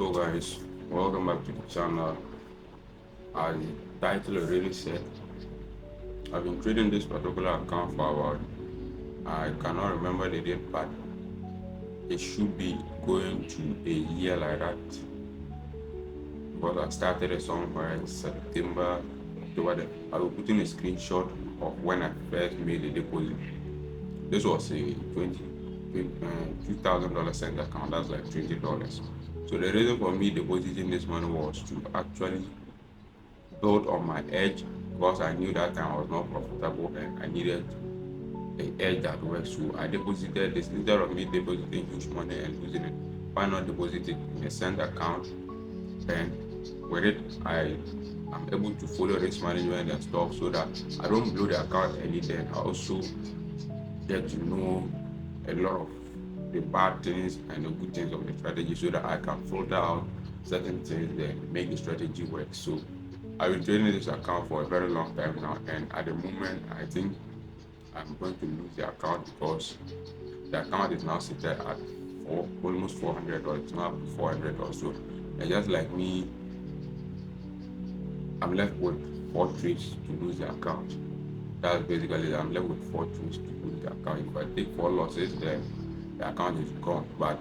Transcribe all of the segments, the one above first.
So guys, welcome back to the channel. As the title already said, I've been trading this particular account for about, I cannot remember the date, but it should be going to a year like that. Because I started it somewhere in September, October. I will put in a screenshot of when I first made the deposit. This was a $2,000 cent account. That's like $20. So the reason for me depositing this money was to actually built on my edge because I knew that time I was not profitable and I needed an edge that worked. So I deposited this instead of me depositing huge money and losing it. Why not deposit it in a send account? And with it, I am able to follow risk management and stuff so that I don't blow the account early. Then I also get to know a lot of the bad things and the good things of the strategy so that I can filter out certain things that make the strategy work. So I've been trading this account for a very long time now, and at the moment, I think I'm going to lose the account because the account is now seated at almost $400. It's now up to $400 so. And just like me, I'm left with four trades to lose the account. That's basically it. I'm left with four trades to lose the account. If I take four losses, then the account is gone. But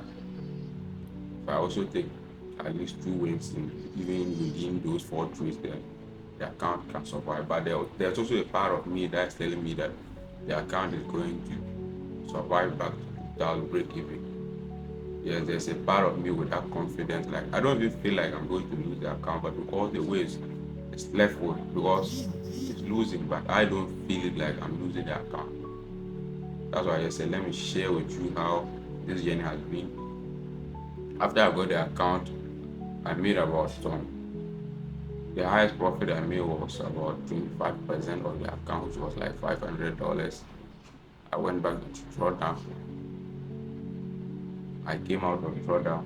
if I also take at least two wins even within those four trades, then the account can survive. But there's also a part of me that's telling me that the account is going to survive back to break even. Yes, there's a part of me with that confidence. Like I don't even feel like I'm going to lose the account, but because the way it's left with because it's losing, but I don't feel it like I'm losing the account. That's why I just said let me share with you how this journey has been. After I got the account, I made about the highest profit I made was about 25% of the account, which was like $500. I went back to drawdown. I came out of drawdown.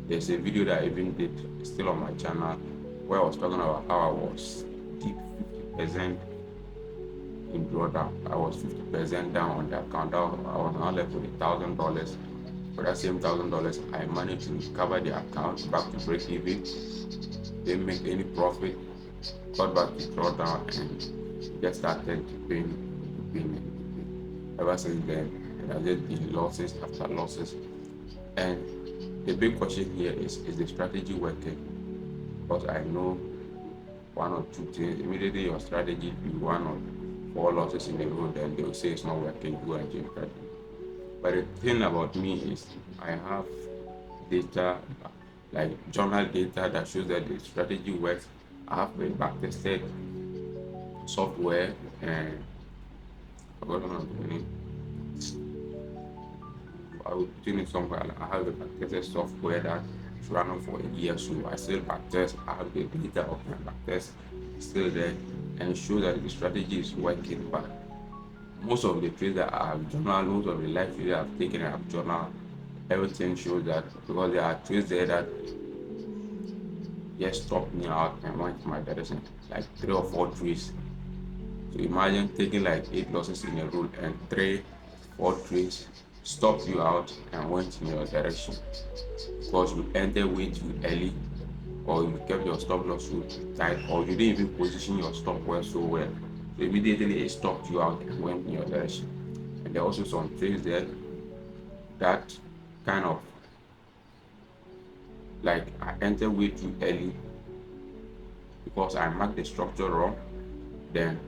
There's a video that I even did still on my channel where I was talking about how I was deep 50% in drawdown. I was 50% down on the account. I was now left with $1,000. For that same $1,000, I managed to recover the account back to break even. Didn't make any profit. Got back to drawdown and just started paying. Ever since then, it has just been losses after losses. And the big question here is the strategy working? Because I know one or two things. Immediately your strategy be one or four losses in a row, then they will say it's not working, go and change strategy. But the thing about me is I have data, like journal data that shows that the strategy works. I have a backtested software and I forgot the name. I will put it somewhere. I have a backtested software that is running for a year, so I still backtest. I have the data of my backtest still there, and it shows that the strategy is working. But most of the trades that I have journal, most of the live trades I've taken, I have journal. Everything shows that because there are trades there that just stopped me out and went in my direction, like three or four trades. So imagine taking like 8 losses in a row and three, four trades stopped you out and went in your direction because you entered way too early or you kept your stop loss so tight or you didn't even position your stop well so well. So immediately it stopped you out and went in your direction. And there are also some trades there that kind of like I entered way too early because I marked the structure wrong. Then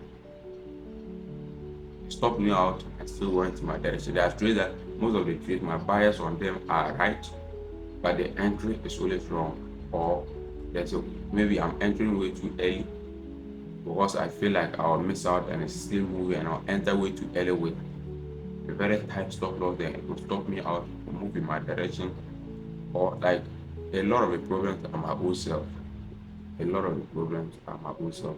stopped me out and still went in my direction. There are trades that most of the trades, my bias on them are right, but the entry is always wrong. Or maybe I'm entering way too early because I feel like I'll miss out and it's still moving and I'll enter way too early with a very tight stop loss, then it will stop me out to move in my direction. Or like a lot of the problems are my own self. A lot of the problems are my own self.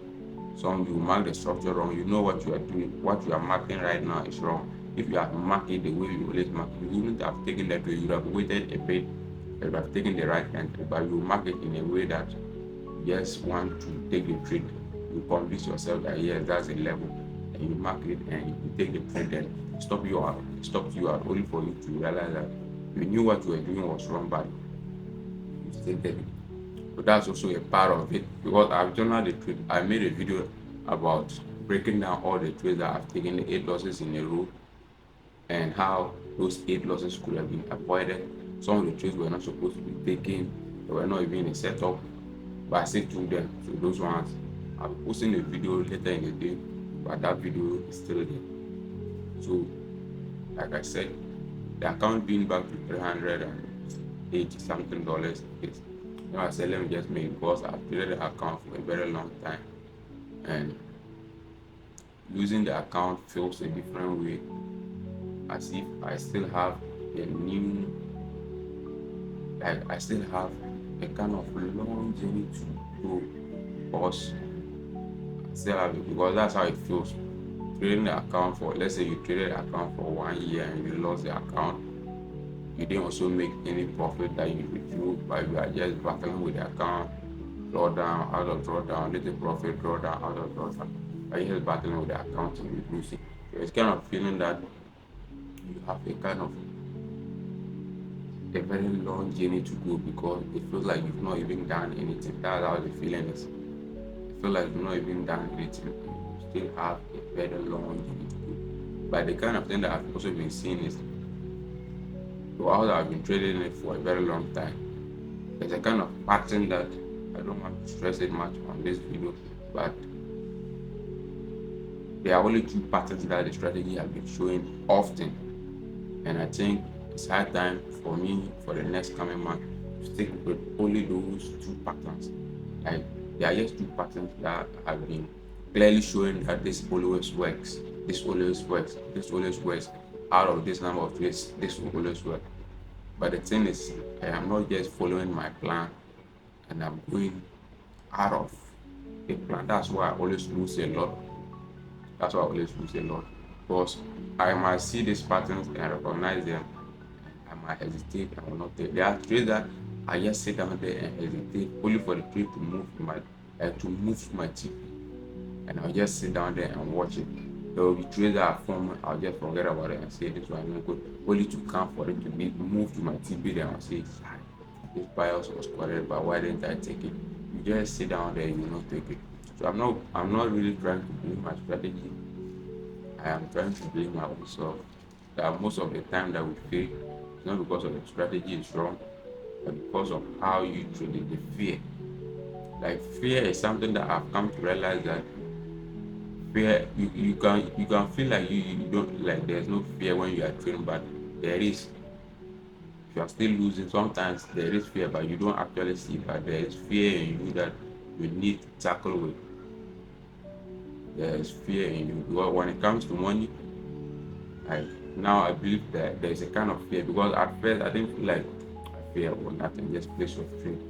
Some you mark the structure wrong, you know what you are doing, what you are marking right now is wrong. If you have marked it the way you always mark, you wouldn't have taken that way, you would have waited a bit, you would have taken the right entry, but you mark it in a way that you just want to take the trade. You convince yourself that yes, that's a level, and you mark it and you take the trade, then stops you out only for you to realize that you knew what you were doing was wrong, but you stated. So that's also a part of it because I've journaled the trade. I made a video about breaking down all the trades that I've taken, the 8 losses in a row, and how those 8 losses could have been avoided. Some of the trades were not supposed to be taken, they were not even a setup, but I still took them. So those ones, I'll be posting a video later in the day, but that video is still there. So, like I said, the account being back to 380 something dollars is, I said, let me just make it because I've created the account for a very long time, and using the account feels a different way, as if I still have a new, like I still have a kind of long journey to go, because I still have it, because that's how it feels. Trading the account for, let's say you traded the account for 1 year and you lost the account, you didn't also make any profit that you withdrew, but you are just battling with the account, drawdown, out of drawdown, little profit, drawdown, out of drawdown. But you're just battling with the account and you losing. So it's kind of feeling that you have a kind of a very long journey to go, because it feels like you've not even done anything. That's how the feeling is. You feel like you've not even done anything. You still have a very long journey to go. But the kind of thing that I've also been seeing is, while I've been trading it for a very long time, there's a kind of pattern that I don't want to stress it much on this video, but there are only two patterns that the strategy has been showing often. And I think it's high time for me for the next coming month to stick with only those two patterns. Like, there are just two patterns that have been clearly showing that this always works, this always works, this always works. Out of this number of trades, this will always work. But the thing is, I am not just following my plan and I'm going out of a plan. That's why I always lose a lot. That's why I always lose a lot. Because I might see these patterns and recognize them. I might hesitate and will not take. There are trades that I just sit down there and hesitate only for the trade to move to my TP, and I'll just sit down there and watch it. There will be trades that are formed, I'll just forget about it and say this one is good, only to come for it to be moved to my TP. Then I'll say, this bias was correct, but why didn't I take it? You just sit down there and you not take it. So I'm not really trying to blame my strategy. I am trying to blame my own self. That most of the time that we fail, it's not because of the strategy is wrong, but because of how you treated the fear. Like, fear is something that I've come to realize that fear, you can feel like you don't, like there's no fear when you are training, but there is. If you are still losing, sometimes there is fear, but you don't actually see, but there is fear in you that you need to tackle with. There is fear in you, because when it comes to money, like, now I believe that there is a kind of fear, because at first I didn't feel like fear or nothing, just place of trade.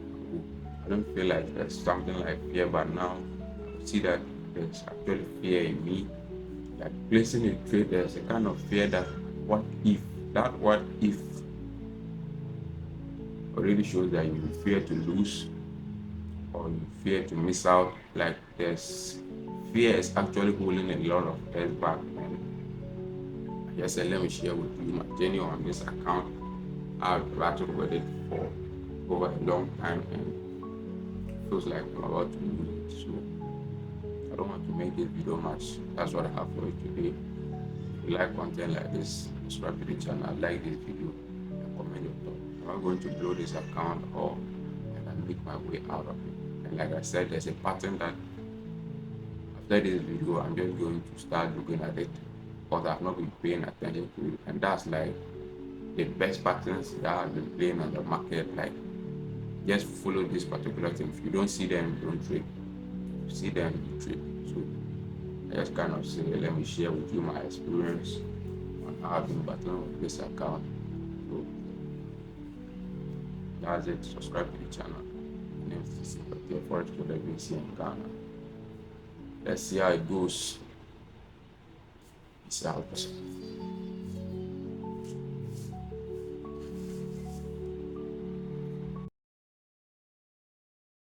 I don't feel like there's something like fear, but now I see that there's actually fear in me. Like, placing a trade, there's a kind of fear that what if, that what if already shows that you fear to lose or you fear to miss out. Like, there's fear is actually holding a lot of us back. And I just said, let me share with you my journey on this account. I've battled with it for over a long time and it feels like I'm about to lose it. So I don't want to make this video much. That's what I have for you today. If you like content like this, subscribe to the channel, like this video, and comment your thoughts. I'm not going to blow this account, or I can make my way out of it. And like I said, there's a pattern that after this video, I'm just going to start looking at it, because I've not been paying attention to it. And that's like the best patterns that have been playing on the market. Like, just follow this particular thing. If you don't see them, you don't trade. If you see them, you trade. So I just kind of say, let me share with you my experience on how I've been battling with this account. So that's it. Subscribe to the channel. My name is the Forex Trader in Ghana. Let's see how it goes. Peace out.